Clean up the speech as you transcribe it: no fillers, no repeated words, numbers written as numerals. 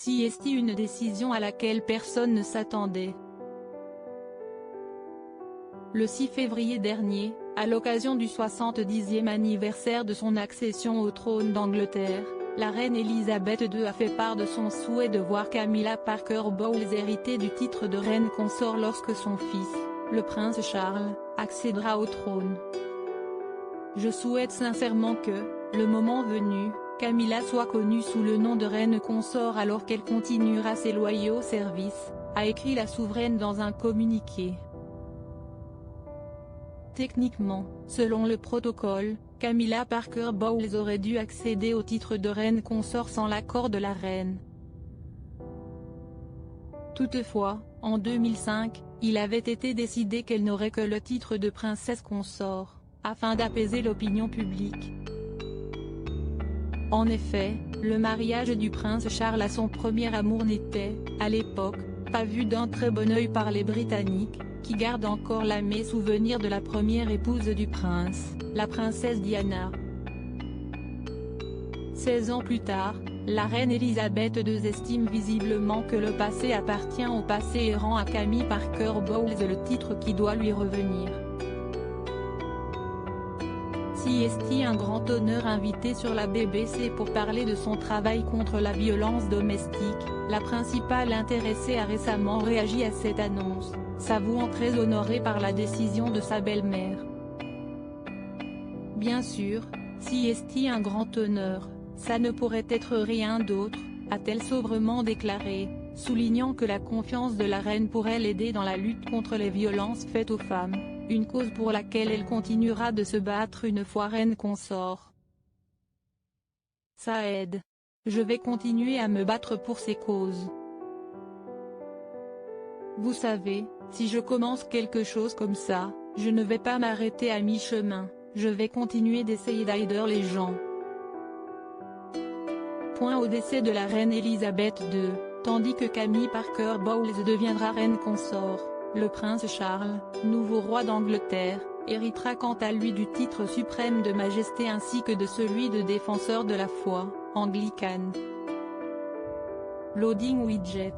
CST, une décision à laquelle personne ne s'attendait. Le 6 février dernier, à l'occasion du 70e anniversaire de son accession au trône d'Angleterre, la reine Elisabeth II a fait part de son souhait de voir Camilla Parker Bowles hériter du titre de reine consort lorsque son fils, le prince Charles, accédera au trône. « Je souhaite sincèrement que, le moment venu, Camilla soit connue sous le nom de reine consort alors qu'elle continuera ses loyaux services », a écrit la souveraine dans un communiqué. Techniquement, selon le protocole, Camilla Parker Bowles aurait dû accéder au titre de reine consort sans l'accord de la reine. Toutefois, en 2005, il avait été décidé qu'elle n'aurait que le titre de princesse consort, afin d'apaiser l'opinion publique. En effet, le mariage du prince Charles à son premier amour n'était, à l'époque, pas vu d'un très bon œil par les Britanniques, qui gardent encore l'amer souvenir de la première épouse du prince, la princesse Diana. 16 ans plus tard, la reine Elisabeth II estime visiblement que le passé appartient au passé et rend à Camilla Parker Bowles le titre qui doit lui revenir. CST, un grand honneur. Invité sur la BBC pour parler de son travail contre la violence domestique, la principale intéressée a récemment réagi à cette annonce, s'avouant très honorée par la décision de sa belle-mère. Bien sûr, CST, un grand honneur, ça ne pourrait être rien d'autre, a-t-elle sobrement déclaré, soulignant que la confiance de la reine pourrait l'aider dans la lutte contre les violences faites aux femmes, une cause pour laquelle elle continuera de se battre une fois reine consort. Ça aide. Je vais continuer à me battre pour ces causes. Vous savez, si je commence quelque chose comme ça, je ne vais pas m'arrêter à mi-chemin, je vais continuer d'essayer d'aider les gens. Point au décès de la reine Elisabeth II, tandis que Camilla Parker Bowles deviendra reine consort, le prince Charles, nouveau roi d'Angleterre, héritera quant à lui du titre suprême de majesté ainsi que de celui de défenseur de la foi, anglicane. Loading widget.